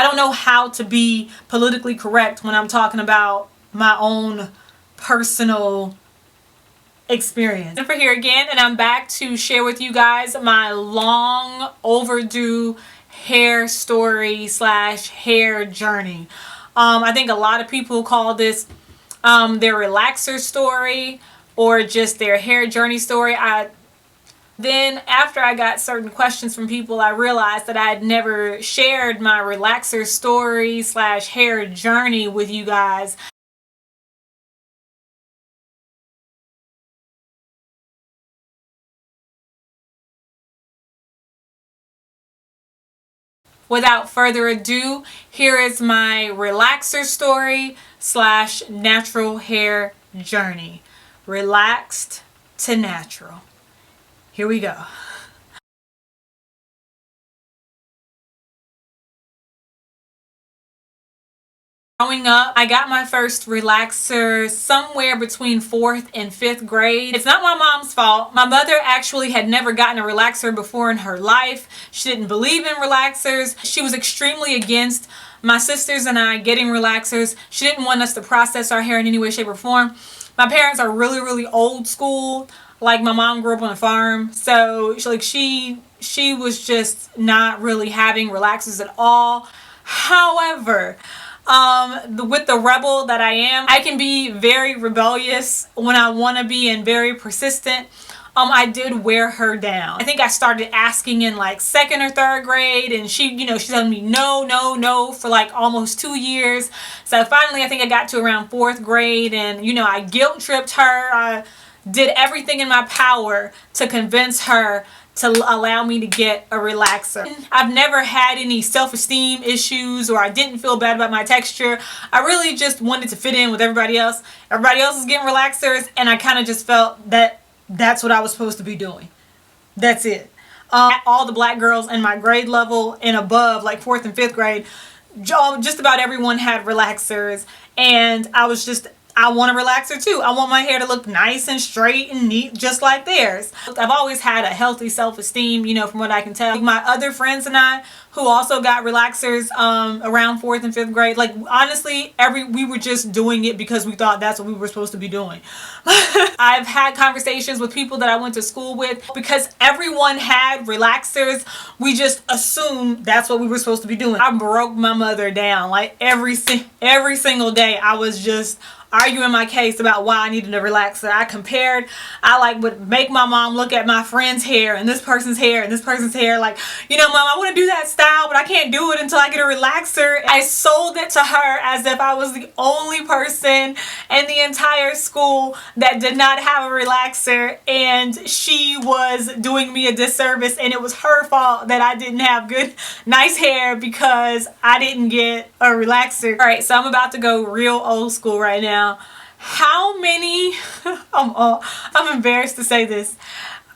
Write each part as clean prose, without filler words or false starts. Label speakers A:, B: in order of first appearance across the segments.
A: I don't know how to be politically correct when I'm talking about my own personal experience. And for here again, and I'm back to share with you guys my long overdue hair story slash hair journey. I think a lot of people call this their relaxer story or just their hair journey story. Then after I got certain questions from people, I realized that I had never shared my relaxer story slash hair journey with you guys. Without further ado, here is my relaxer story slash natural hair journey. Relaxed to natural. Here we go. Growing up, I got my first relaxer somewhere between 4th and 5th grade. It's not my mom's fault. My mother actually had never gotten a relaxer before in her life. She didn't believe in relaxers. She was extremely against my sisters and I getting relaxers. She didn't want us to process our hair in any way, shape, or form. My parents are really, really old school. Like, my mom grew up on a farm, so she was just not really having relaxers at all. However, with the rebel that I am, I can be very rebellious when I want to be and very persistent. I did wear her down. I think I started asking in like 2nd or 3rd grade, and she telling me no, no, no for like almost 2 years. So finally, I think I got to around 4th grade, and I guilt tripped her. I did everything in my power to convince her to allow me to get a relaxer. I've never had any self-esteem issues, or I didn't feel bad about my texture. I really just wanted to fit in with everybody else. Everybody else is getting relaxers, and I kind of just felt that that's what I was supposed to be doing. That's it. All the black girls in my grade level and above, like 4th and 5th grade, just about everyone had relaxers, and I want a relaxer too. I want my hair to look nice and straight and neat, just like theirs. I've always had a healthy self-esteem, from what I can tell. My other friends and I, who also got relaxers around 4th and 5th grade, like, honestly, we were just doing it because we thought that's what we were supposed to be doing. I've had conversations with people that I went to school with. Because everyone had relaxers, we just assumed that's what we were supposed to be doing. I broke my mother down. Like, every single day I was just arguing my case about why I needed a relaxer. I would make my mom look at my friend's hair and this person's hair and this person's hair, like, Mom, I want to do that style, but I can't do it until I get a relaxer. I sold it to her as if I was the only person in the entire school that did not have a relaxer, and she was doing me a disservice, and it was her fault that I didn't have nice hair because I didn't get a relaxer. Alright, so I'm about to go real old school right now. How many, I'm embarrassed to say this.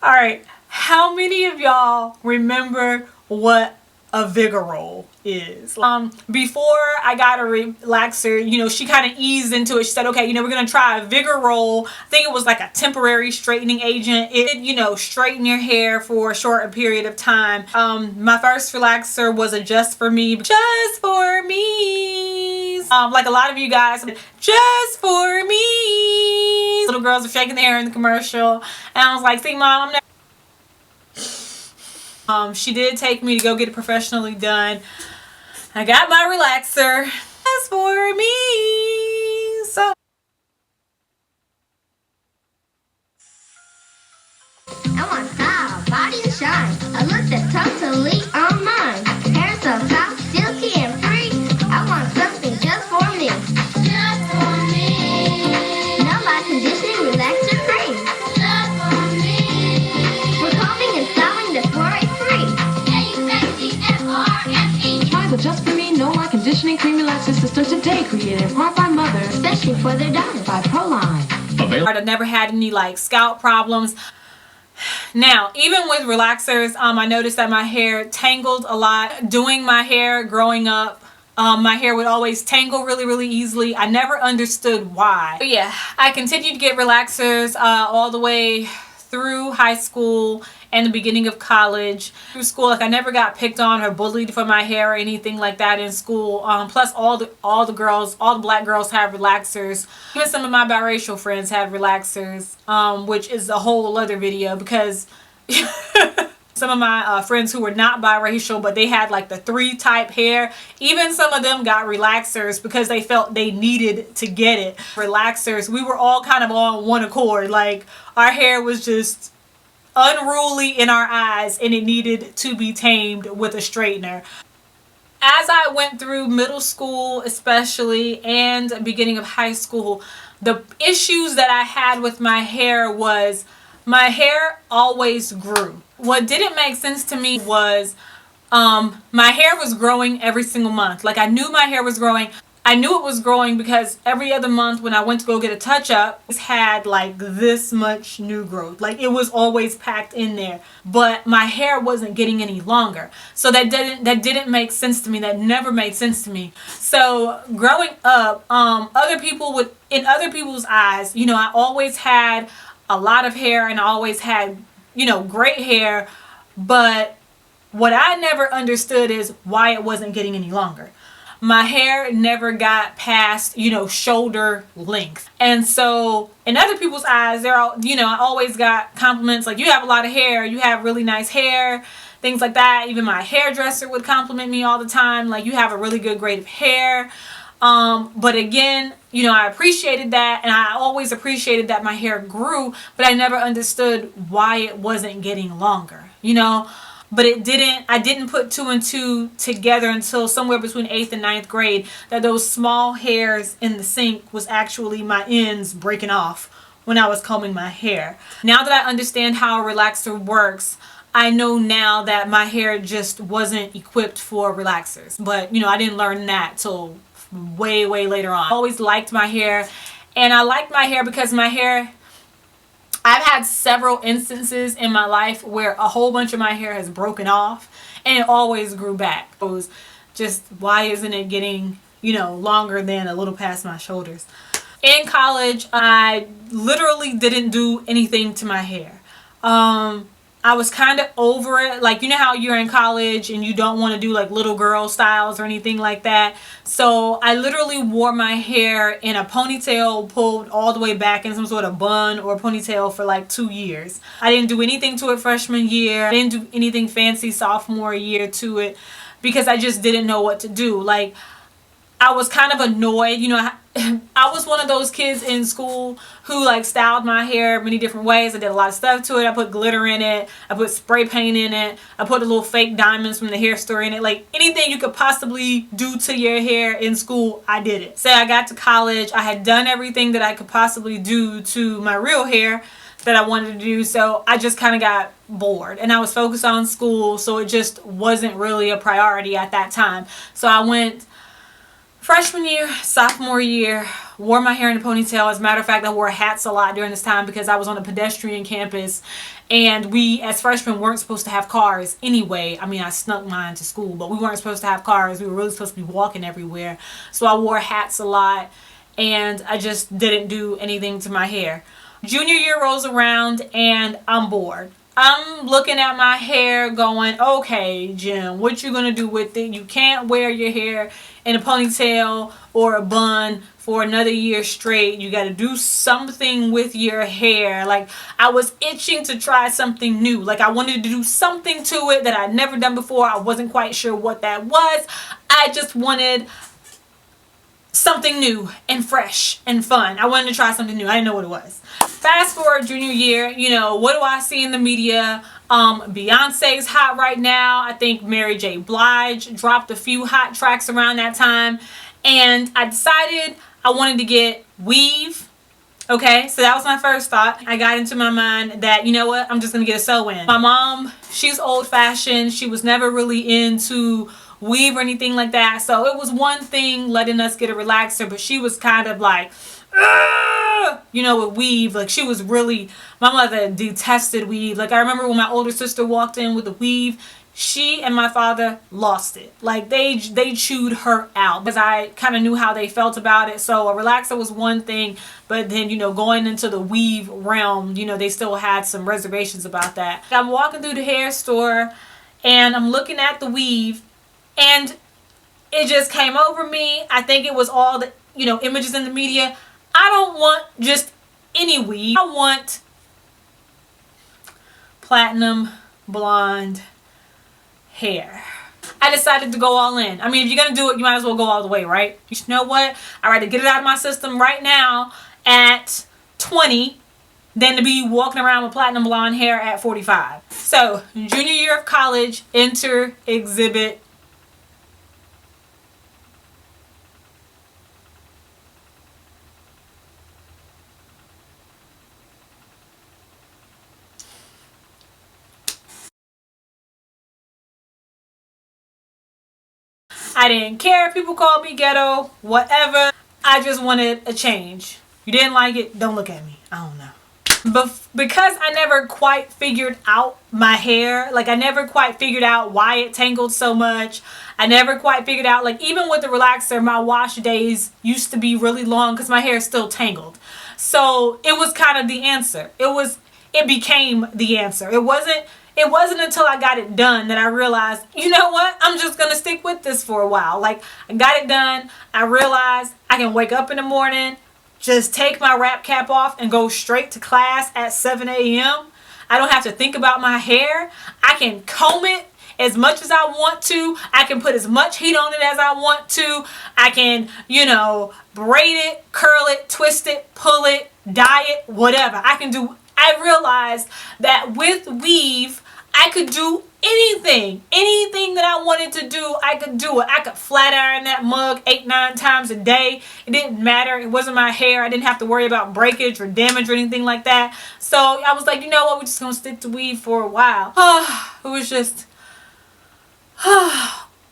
A: Alright, how many of y'all remember what a Vigorol is? Before I got a relaxer, she kind of eased into it. She said, okay, we're going to try a Vigorol. I think it was like a temporary straightening agent. It, straighten your hair for a short period of time. My first relaxer was a Just For Me. Just For Me. Like a lot of you guys, Just For Me. Little girls are shaking their hair in the commercial. And I was like, see, Mom, I'm never. She did take me to go get it professionally done. I got my relaxer. Just For Me. So
B: I want style, body and shine. A look that's totally on mine. Hair so soft, silky and free. I want something just for me. Just for me. No light conditioning, relaxer cream. Just for me. We're combing and styling that's worry-free. K-U-S-T-F-R-M-E.
C: Try the Just For Me No Light Conditioning Cream Relaxer System today, created in part by mothers,
B: Especially for their daughters.
C: by Proline.
A: I've never had any like scalp problems. Now, even with relaxers, I noticed that my hair tangled a lot. Doing my hair growing up, my hair would always tangle really, really easily. I never understood why. But yeah, I continued to get relaxers all the way through high school and the beginning of college. Through school, like I never got picked on or bullied for my hair or anything like that in school. Plus all the girls, all the black girls have relaxers. Even some of my biracial friends had relaxers, which is a whole other video because some of my friends who were not biracial, but they had like the 3 type hair, even some of them got relaxers because they felt they needed to get it. Relaxers, we were all kind of on one accord. Like our hair was just unruly in our eyes and it needed to be tamed with a straightener. As I went through middle school especially and beginning of high school, the issues that I had with my hair was my hair always grew. What didn't make sense to me was my hair was growing every single month. Like I knew my hair was growing. I knew it was growing because every other month when I went to go get a touch-up, it had like this much new growth. Like it was always packed in there. But my hair wasn't getting any longer. So that didn't make sense to me. That never made sense to me. So growing up, in other people's eyes, you know, I always had a lot of hair and I always had, you know, great hair, but what I never understood is why it wasn't getting any longer. My hair never got past, you know, shoulder length. And so in other people's eyes, they're all, you know, I always got compliments like, you have a lot of hair, you have really nice hair, things like that. Even my hairdresser would compliment me all the time, like, you have a really good grade of hair. But again, you know, I appreciated that, and I always appreciated that my hair grew, but I never understood why it wasn't getting longer, you know. But I didn't put 2 and 2 together until somewhere between 8th and 9th grade that those small hairs in the sink was actually my ends breaking off when I was combing my hair. Now that I understand how a relaxer works, I know now that my hair just wasn't equipped for relaxers. But, you know, I didn't learn that till way later on. I always liked my hair, and I liked my hair because my hair, I've had several instances in my life where a whole bunch of my hair has broken off and it always grew back. It was just, why isn't it getting, you know, longer than a little past my shoulders? In college, I literally didn't do anything to my hair. I was kind of over it. Like, you know how you're in college and you don't want to do like little girl styles or anything like that. So I literally wore my hair in a ponytail pulled all the way back in some sort of bun or ponytail for like 2 years. I didn't do anything to it freshman year. I didn't do anything fancy sophomore year to it because I just didn't know what to do. Like, I was kind of annoyed, you know. I was one of those kids in school who like styled my hair many different ways. I did a lot of stuff to it. I put glitter in it. I put spray paint in it. I put the little fake diamonds from the hair store in it. Like anything you could possibly do to your hair in school, I did it. Say I got to college, I had done everything that I could possibly do to my real hair that I wanted to do. So I just kind of got bored and I was focused on school. So it just wasn't really a priority at that time. So I went freshman year, sophomore year, wore my hair in a ponytail. As a matter of fact, I wore hats a lot during this time because I was on a pedestrian campus and we as freshmen weren't supposed to have cars anyway. I mean, I snuck mine to school, but we weren't supposed to have cars. We were really supposed to be walking everywhere. So I wore hats a lot and I just didn't do anything to my hair. Junior year rolls around and I'm bored. I'm looking at my hair going, okay, Jim, what you gonna do with it? You can't wear your hair in a ponytail or a bun for another year straight. You got to do something with your hair. Like, I was itching to try something new. Like, I wanted to do something to it that I'd never done before. I wasn't quite sure what that was. I just wanted something new and fresh and fun. I wanted to try something new. I didn't know what it was. Fast forward junior year, you know, what do I see in the media? Beyonce's hot right now. I think Mary J. Blige dropped a few hot tracks around that time. And I decided I wanted to get weave. Okay, so that was my first thought. I got into my mind that, you know what, I'm just going to get a sew-in. My mom, she's old-fashioned. She was never really into weave or anything like that. So it was one thing letting us get a relaxer, but she was kind of like, you know, with weave. Like, she was really, my mother detested weave. Like, I remember when my older sister walked in with a weave, she and my father lost it. Like they chewed her out because I kind of knew how they felt about it. So a relaxer was one thing, but then, you know, going into the weave realm, you know, they still had some reservations about that. I'm walking through the hair store and I'm looking at the weave, and it just came over me. I think it was all the, you know, images in the media. I don't want just any weave. I want platinum blonde hair. I decided to go all in. I mean, if you're gonna do it, you might as well go all the way, right? You know what? I'd rather get it out of my system right now at 20 than to be walking around with platinum blonde hair at 45. So, junior year of college, enter exhibit. I didn't care if people called me ghetto, whatever. I just wanted a change. You didn't like it? Don't look at me. I don't know. But because I never quite figured out my hair, like I never quite figured out why it tangled so much. I never quite figured out, like even with the relaxer, my wash days used to be really long because my hair is still tangled. So it was kind of the answer. It became the answer. It wasn't until I got it done that I realized, you know what? I'm just going to stick with this for a while. Like, I got it done. I realized I can wake up in the morning, just take my wrap cap off and go straight to class at 7 a.m. I don't have to think about my hair. I can comb it as much as I want to. I can put as much heat on it as I want to. I can, you know, braid it, curl it, twist it, pull it, dye it, whatever. I realized that with weave, I could do anything. Anything that I wanted to do, I could do it. I could flat iron that mug 8-9 times a day. It didn't matter. It wasn't my hair. I didn't have to worry about breakage or damage or anything like that. So I was like, you know what? We're just going to stick to weave for a while. It was just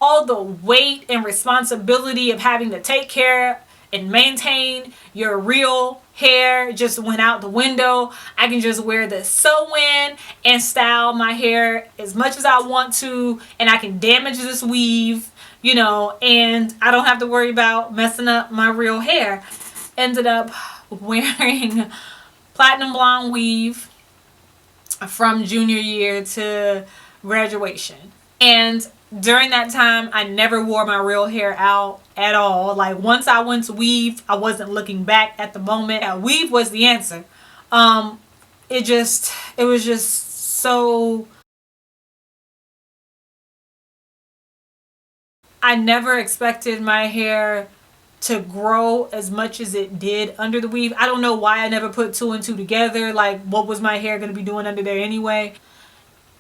A: all the weight and responsibility of having to take care and maintain your real hair just went out the window. I can just wear the sew-in and style my hair as much as I want to, and I can damage this weave, you know, and I don't have to worry about messing up my real hair. Ended up wearing platinum blonde weave from junior year to graduation. And during that time, I never wore my real hair out at all. Like once I went to weave, I wasn't looking back at the moment. Yeah, weave was the answer. It was just so. I never expected my hair to grow as much as it did under the weave. I don't know why I never put 2 and 2 together. Like, what was my hair going to be doing under there anyway?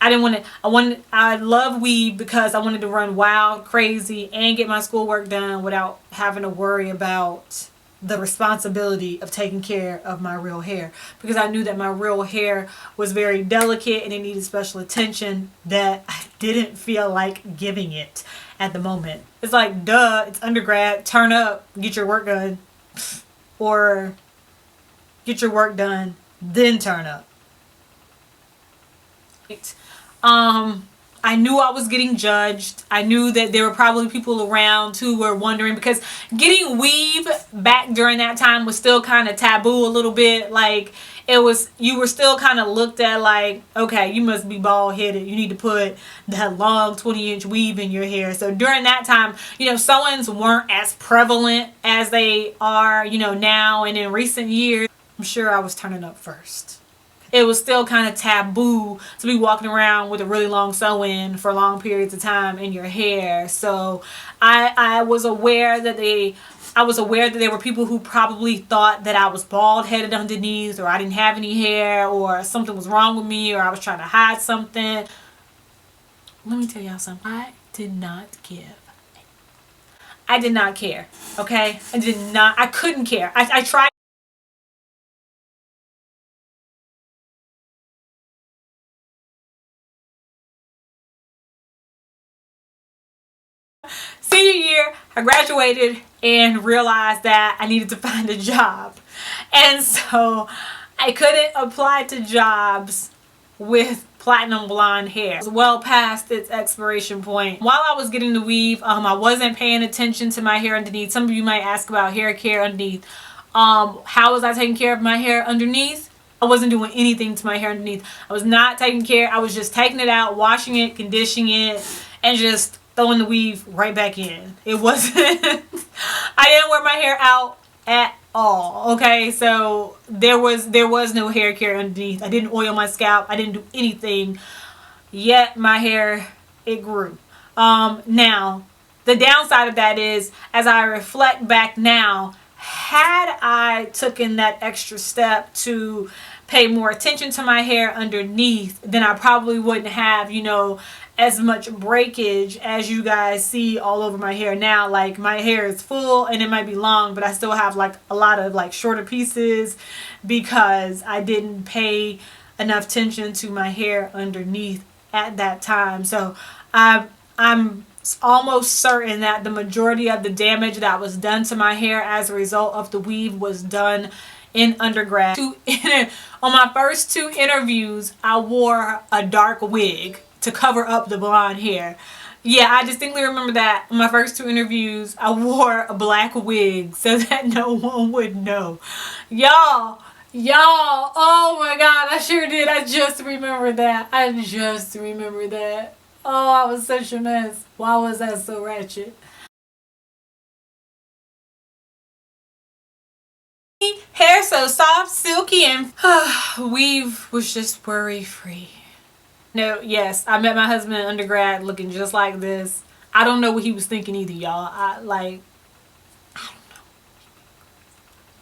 A: I love weave because I wanted to run wild, crazy, and get my schoolwork done without having to worry about the responsibility of taking care of my real hair. Because I knew that my real hair was very delicate and it needed special attention that I didn't feel like giving it at the moment. It's like, duh, it's undergrad, turn up, get your work done. Or get your work done, then turn up. I knew I was getting judged. I knew that there were probably people around who were wondering, because getting weave back during that time was still kind of taboo a little bit. Like you were still kind of looked at like, okay, you must be bald headed. You need to put that long 20-inch weave in your hair. So during that time, you know, sew-ins weren't as prevalent as they are, you know, now and in recent years. I'm sure I was turning up first. It was still kind of taboo to be walking around with a really long sew-in for long periods of time in your hair. So I was aware that there were people who probably thought that I was bald-headed underneath, or I didn't have any hair, or something was wrong with me, or I was trying to hide something. Let me tell y'all something. I did not give. I did not care. Okay? I couldn't care. I tried. Senior year, I graduated and realized that I needed to find a job. And so I couldn't apply to jobs with platinum blonde hair. It was well past its expiration point. While I was getting the weave, I wasn't paying attention to my hair underneath. Some of you might ask about hair care underneath. How was I taking care of my hair underneath? I wasn't doing anything to my hair underneath. I was not taking care. I was just taking it out, washing it, conditioning it, and just throwing the weave right back in. It wasn't, I didn't wear my hair out at all. Okay, so there was no hair care underneath. I didn't oil my scalp. I didn't do anything. Yet my hair, it grew. Now, the downside of that is, as I reflect back now, had I taken that extra step to pay more attention to my hair underneath, then I probably wouldn't have, you know, as much breakage as you guys see all over my hair now. Like, my hair is full and it might be long, but I still have like a lot of like shorter pieces because I didn't pay enough attention to my hair underneath at that time. So I'm almost certain that the majority of the damage that was done to my hair as a result of the weave was done in undergrad. On my first 2 interviews, I wore a dark wig to cover up the blonde hair. Yeah, I distinctly remember that. On my first 2 interviews, I wore a black wig so that no one would know. Y'all, oh my God, I sure did. I just remember that. Oh, I was such a mess. Why was I so ratchet? Hair so soft, silky, and weave was just worry-free. No, yes, I met my husband in undergrad looking just like this. I don't know what he was thinking either, y'all.